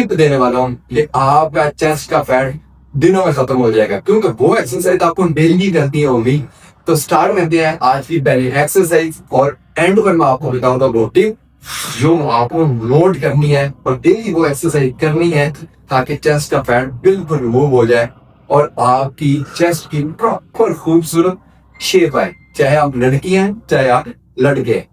Tip देने वाला हूँ कि आपका चेस्ट का फैट दिनों में खत्म हो जाएगा, क्योंकि वो एक्सरसाइज आपको डेली करनी होगी। तो स्टार्ट करते हैं आज की पहली एक्सरसाइज, और एंड पर मैं आपको बताऊंगा वो टिप जो आपको नोट करनी है और डेली वो एक्सरसाइज करनी है, ताकि चेस्ट का फैट बिल्कुल रिमूव हो जाए और आपकी चेस्ट की प्रॉपर खूबसूरत शेप आए, चाहे आप लड़की हैं चाहे आप लड़के।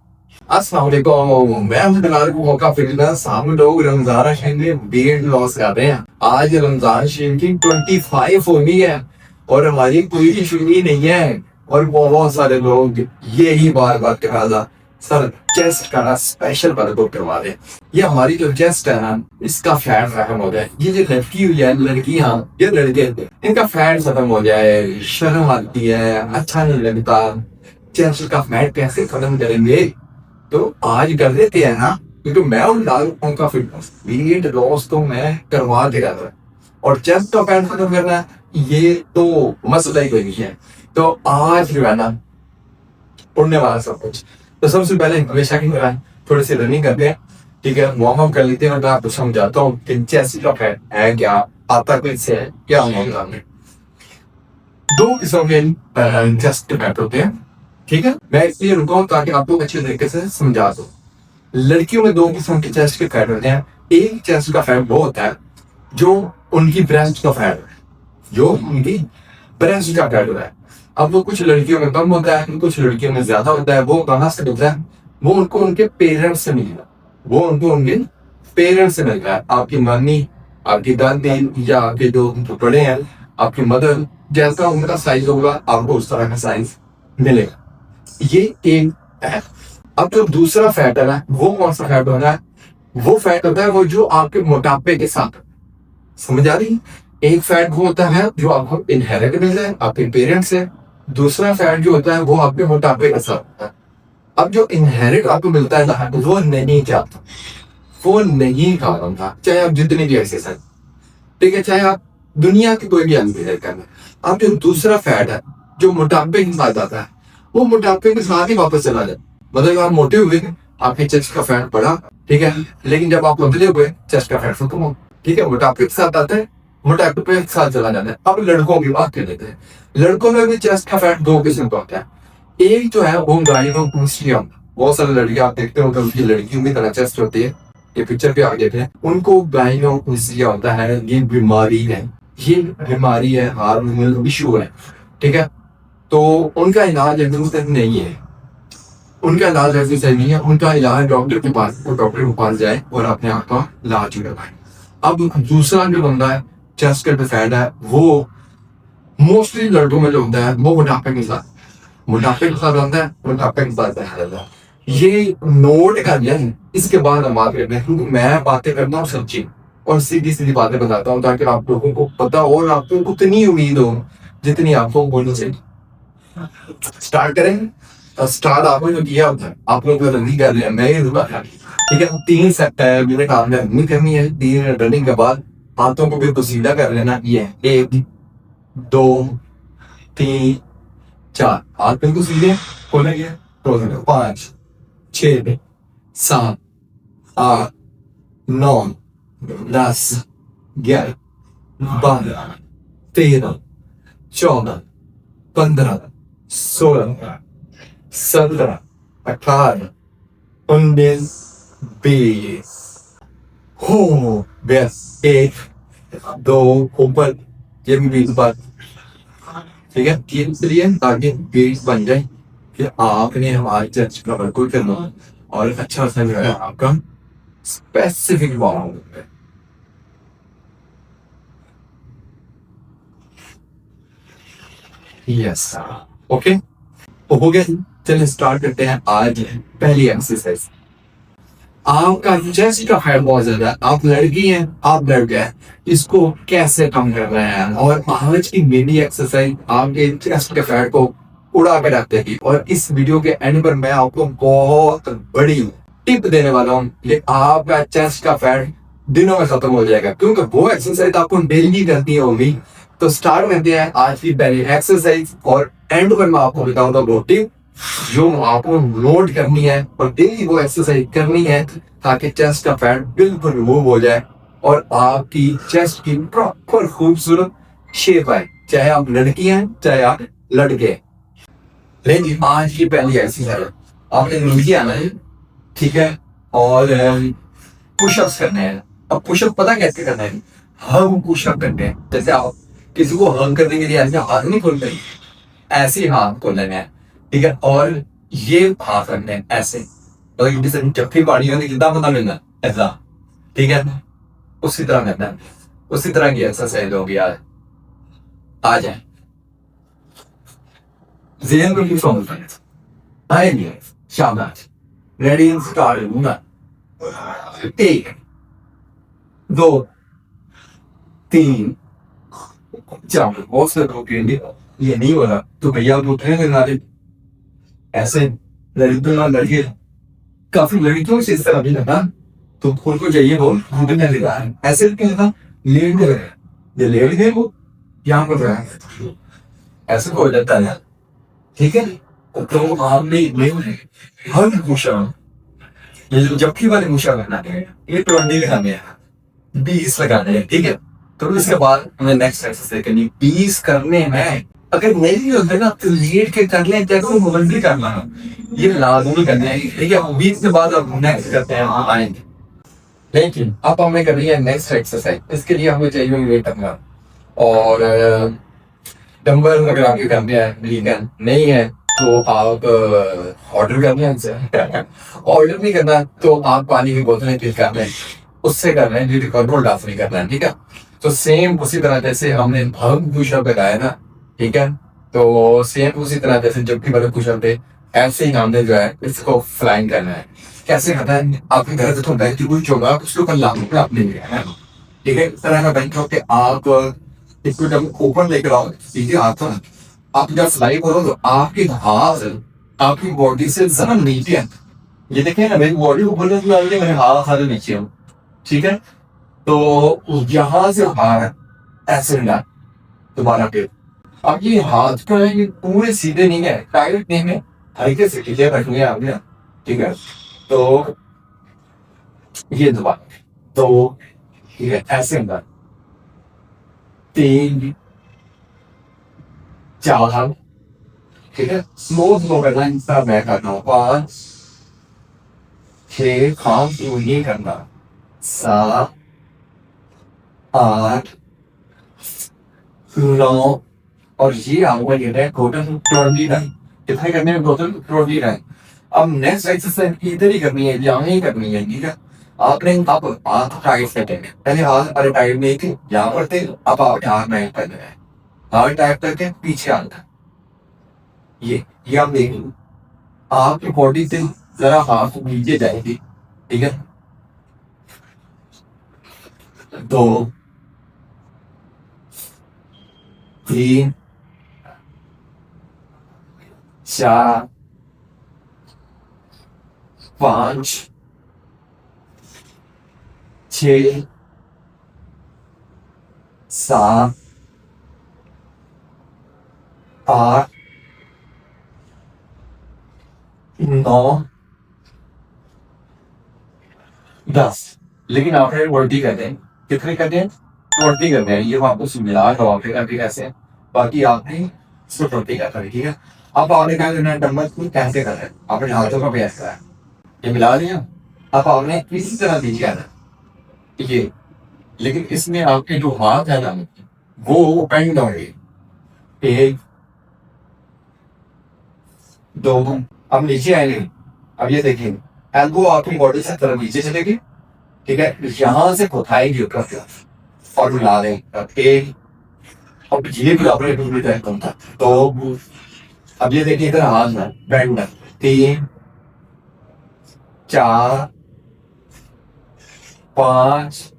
अस्सलाम वालेकुम, मैं हूं बिलाल मौका फिटनेस। हम लोग रमजान शरीफ में वेट लॉस कर रहे हैं। आज रमजान शरीफ की 25 होनी है और हमारी कोई छुट्टी नहीं है, और बहुत सारे लोग यही बार बार कहा था सर चेस्ट का स्पेशल वर्कआउट करवा दे। ये हमारी जो चेस्ट है ना, इसका फैट खत्म हो जाए। ये जो लड़की हुई है, लड़कियां ये लड़के, इनका फैट खत्म हो जाए, शर्म आती है, अच्छा नहीं लगता। चेस्ट का फैट कैसे खत्म करेंगे? तो आज कर देते हैं ना, क्योंकि मैं उनका फिटनेस वेट लॉस तो मैं करवा दे रहा था, और चेस्ट का फैट खत्म करना है, ये तो मसला ही कोई नहीं है। तो आज जो है ना उड़ने वाला सब कुछ। तो सबसे पहले हमेशा की तरह थोड़ी सी रनिंग करते हैं, ठीक है, वार्म अप कर लेते हैं। और मैं आपको समझाता हूँ कि चेस्ट का फैट है क्या, आता कैसे है, क्या होगा। दो किस्म के चेस्ट के फैट होते हैं, ठीक है। मैं इसलिए रुका हूं ताकि आपको अच्छे तरीके से समझा दो। लड़कियों में दो किस्म के चेस्ट के फैट होते हैं। एक चेस्ट का फैट वो होता है जो उनकी ब्रेस्ट का फैट है, जो उनकी ब्रेस्ट का फैट होता है। अब वो कुछ लड़कियों में कम होता है, कुछ लड़कियों में ज्यादा होता है। वो कहाँ से होता है? वो उनको उनके पेरेंट्स से मिलता है, वो उनको उनके पेरेंट्स से मिलता है। आपकी मम्मी, आपकी दादी, या आपके जो बड़े हैं, आपकी मदर, जैसा उनका साइज होगा आपको उस तरह का साइज मिलेगा। ये एक है। अब जो दूसरा फैट है ना, वो कौन सा फैट होता है? वो फैट होता है वो जो आपके मोटापे के साथ, समझ आ रही? एक फैट वो होता है जो आपको इनहेरिट मिलता है आपके पेरेंट्स से। दूसरा फैट जो होता है वो आपके मोटापे के साथ होता है। अब जो इनहेरिट आपको मिलता है ना, वो नहीं चाहता, वो नहीं खा रहा था, चाहे आप जितनी भी एक्सरसाइज, ठीक है, चाहे आप दुनिया की कोई भी एक्सरसाइज करना। अब जो दूसरा फैट है जो मोटापे के साथ आता है, वो मोटापे के साथ ही वापस चला जाए। मतलब आप मोटे हुए, आपके चेस्ट का फैट बढ़ा, ठीक है, लेकिन जब आप पतले हुए चेस्ट का फैट खत्म हो, ठीक है, मोटापे के साथ आता है, मोटापे के साथ चला जाता है। अब लड़कों की बात कर लेते हैं। लड़कों में भी चेस्ट का फैट दो किस्म का होता है। एक जो है वो गायनोकोस्ट्रियम, बहुत सारे लड़कियां आप देखते हो उनकी लड़कियों की तरह चेस्ट होती है, ये पिक्चर पे आगे थे, उनको गायनोकोस्ट्रिया होता है। ये बीमारी है, ये बीमारी है, हार्मोनल इशू है, ठीक है। तो उनका इलाज एक्सरसाइज नहीं है, उनका इलाज एक्सरसाइज नहीं है, उनका इलाज डॉक्टर के पास, वो डॉक्टर के पास जाए और अपने आप का इलाज करवाए। अब दूसरा जो बंदा है चेस्ट का फैट है, वो मोस्टली लड़कों में जो होता है वो मोटापे के साथ होता है, मोटापे के साथ है। ये नोट कर लें, इसके बाद हम बात करते हैं, क्योंकि मैं बातें करता हूँ सच्ची और सीधी सीधी बातें बताता हूँ, ताकि आप लोगों को पता हो और आपको उतनी उम्मीद हो जितनी आपको होनी चाहिए। स्टार्ट करेंगे। स्टार्ट आपने जो किया होता है, आप लोग रनिंग कर रहे हैं, मैं ये ठीक है, 3 सेट है, मैंने काम रनिंग करनी है। 3 रनिंग के बाद हाथों को भी सीधा कर लेना। ये 1 2 3 4, हाथ बिल्कुल सीधे खोलेंगे, 5 6 7 8 9 10 11 12 13 14 15 16 17 18 19 20 हो बस 1 2 ऊपर, ये भी 20 बार, ठीक है। 3 लिए ताकि 20 बन जाए। फिर आपने हमारे चर्च का वर्कआउट करना और अच्छा सा जो है आपका स्पेसिफिक वार्म-अप है। यस, ओके, हो गया। चलिए स्टार्ट करते हैं आज पहली एक्सरसाइज। आपका चेस्ट का फैट बहुत ज्यादा है, आप लड़की हैं, आप लड़के हैं, इसको कैसे कम करना है? और आज की मिनी एक्सरसाइज आपके चेस्ट के फैट को उड़ा के रख देगी। और इस वीडियो के एंड पर मैं आपको बहुत बड़ी टिप देने वाला हूँ कि आपका चेस्ट का फैट दिनों में खत्म हो जाएगा, क्योंकि वो एक्सरसाइज आपको डेली करनी होगी। तो स्टार्ट करते हैं आज की पहली एक्सरसाइज, और एंड पर मैं आपको बताऊंगा वो टिप जो आपको नोट करनी है और डेली वो एक्सरसाइज करनी है, ताकि चेस्ट का फैट बिल्कुल रिमूव हो जाए और आपकी चेस्ट की प्रॉपर खूबसूरत शेप है, चाहे आप लड़की हैं चाहे आप लड़के हैं। लेकिन आज की पहली एक्सरसाइज आपने नीचे आना है, ठीक है, और पुशअप्स करने हैं। अब पुशअप पता कैसे करना है, हम पुशअप करते हैं जैसे आप किसी को हग करने के लिए ऐसे हाथ नहीं खोलते, ऐसे ही हाथ खोलने हैं, ठीक है, और ये हाथ करने हैं ऐसे, मतलब जैसे जफ्फी पानी होने कितना पता मिलना ऐसा, ठीक है, उसी तरह करना है, उसी तरह की एक्सरसाइज होगी आज। आ जाए जेहन में कुछ होता है, आएंगे शाबाश, रेडी स्टार्ट, एक, दो, तीन, चार, बहुत से लोग कहेंगे ये नहीं हो रहा तो भैया आप उठेंगे नारे ऐसे, लड़कियों लड़के काफी लड़कियों से इस तरह भी लगा, तो उनको चाहिए वो ऐसे कहना लेट गए, ये लेट गए वो यहाँ पर रहा है, ऐसे हो जाता है, ठीक है। तो आपने हर मुशा, ये जो जबकि वाले मुशा करना है, ये 20 लगाने हैं, 20 लगाने हैं, ठीक है। तो इसके बाद हमें नेक्स्ट एक्सरसाइज करनी, 20 करने हैं, अगर नहीं होते ना तो लेट के कर लें, चाहे तो भी करना है, ये लाजमी करना है, ठीक है। 20 के बाद अब नेक्स्ट करते हैं, हम आएंगे। लेकिन अब हमें करनी है नेक्स्ट एक्सरसाइज, इसके लिए हमें चाहिए वेट करना, और डंबल अगर आपके घर में है, वीगन नहीं है तो आप ऑर्डर करना है इनसे, ऑर्डर नहीं करना तो आप पानी की बोतलें फिल कर लें, उससे करना है, जो कंट्रोल डांस नहीं करना है, ठीक है। तो सेम उसी तरह जैसे हमने भग पुशअप लगाया ना, ठीक है, तो सेम उसी तरह जैसे जब भी वाले पुशअप थे, ऐसे ही हमने जो है इसको फ्लाइंग करना है। कैसे करना है, आपके घर से थोड़ा बैठ कुछ होगा उसको कर लाओगे आपने, ठीक है, इस तरह का बैंक होते आप इसको जब ऊपर लेकर आओ सीधे हाथ, आप जब फ्लाई करो तो आपके हाथ आपकी बॉडी से जरा नीचे है, ये देखें ना मेरी बॉडी ऊपर मेरे हाथ सारे नीचे हो, ठीक है। तो यहाँ से बाहर ऐसे मिला दोबारा फिर, अब ये हाथ का ये पूरे सीधे नहीं है, टाइट नहीं है, हल्के से खींचे रखने आपने, ठीक है। तो ये दोबारा, तो ठीक है, ऐसे मिला, 3, 4, ठीक है, स्लो करना, इंस्टा मैं करना हूँ, 5, 6, काम तो ये करना, 7, 8, 9, और ये आपको ये है टोटल 29, कितने करने में टोटल 29। अब नेक्स्ट एक्सरसाइज इधर ही करनी है, यहाँ ही करनी है, ठीक है। आपने अब हाथ टाइट करने हैं, पहले हाथ अरे टाइट नहीं थे, यहाँ पर थे, अब आप हाथ टाइट करने हैं, हाथ टाइट करके पीछे आना, ये आप देखेंगे आपकी बॉडी से जरा हाथ नीचे जाएगी, ठीक है। 2, 3, 4, 5, 6, 7, 8, 9, 10। लेकिन आपने 20 करते हैं, कितने करते हैं, 20 करते हैं, ये वापस मिला तो आपके करके कैसे, बाकी आपने सिर्फ 20 करना है, ठीक है। अब आपने क्या करना है, डंबल को कैसे करना है, आपने हाथों का प्रयास करा है, ये मिला दिया, अब आपने इसी तरह नीचे आना, ये, लेकिन इसमें आपके जो हाथ है ना वो बेंड होंगे, 1, 2, अब नीचे आएंगे, अब ये देखिए एल्बो आपकी बॉडी से तरफ नीचे चलेगी, ठीक है, यहाँ से उठाएंगे ऊपर और मिला दें, 1, अब ये भी अपने भी तय कम था, तो अब ये देखिए इधर हाथ है बैंड है, 3, 4, 5,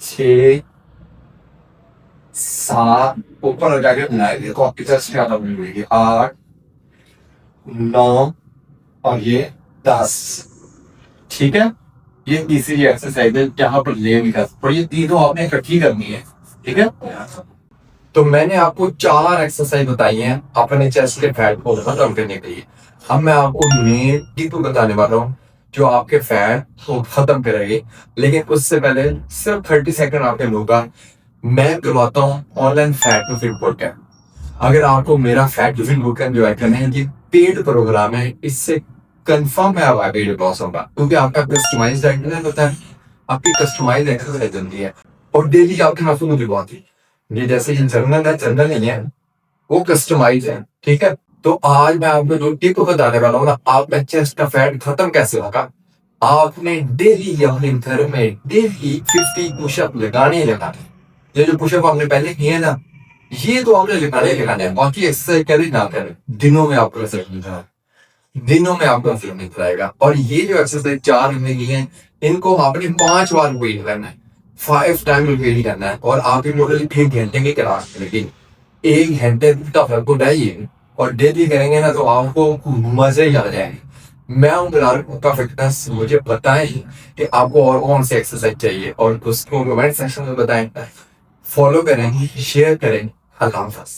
6, 7, ऊपर जाके मिलाएंगे तो आपकी चेस्ट ज्यादा मिलेगी, 8, 9, और ये 10, ठीक है। ये तीसरी एक्सरसाइज है जहां पर ले भी कर, और ये तीनों आपने इकट्ठी करनी है, ठीक है। तो मैंने आपको 4 एक्सरसाइज बताई हैं अपने चेस्ट के फैट को खत्म करने के लिए। अब मैं आपको मेन टिप बताने वाला हूँ जो आपके फैट को खत्म करेगी। लेकिन उससे पहले सिर्फ 30 सेकंड आपके मुंह का मैं करवाता हूँ ऑनलाइन फैट लूजिंग बोot कैंप। अगर आपको मेरा फैट लूजिंग बोot कैंप ज्वाइन करना है, ये पेड प्रोग्राम है, इससे कंफर्म है आपका वेट लॉस होगा, क्योंकि आपका कस्टमाइज्ड डाइट होता है, आपकी कस्टमाइज्ड एक्सरसाइज होती है और डेली आपके हाथों में दिलवाती है। ये जैसे ये जर्नल है, जर्नल नहीं है, वो कस्टमाइज है, ठीक है। तो आज मैं आपको जो टिप बताने वाला हूँ ना, आपका चेस्ट का फैट खत्म कैसे होगा। आपने डेली अपने घर में डेली 50 पुशअप लगाने ही लगाने। ये जो पुशअप आपने पहले किए ना, ये तो आपने लगाने ही लगाने हैं। बाकी एक्सरसाइज करें ना करें, दिनों में आपको रिजल्ट मिल जाएगा, दिनों में आपका रिजल्ट मिल जाएगा। और ये जो एक्सरसाइज 4 महीने की है, इनको आपने 5 बार रिपीट करना है, 5 टाइम रिपीट करना है। और आपकी टोटल 1 घंटे की क्लास लेकिन 1 घंटे का फर्क उठाइए और डेली करेंगे ना, तो आपको मजे ही आ जाएंगे। मैं हूं बिलाल का फिटनेस। मुझे बताएं कि आपको और कौन सी एक्सरसाइज चाहिए और उसको कमेंट सेक्शन में बताएं। फॉलो करें, शेयर करें। अल्लाह हाफ़िज़।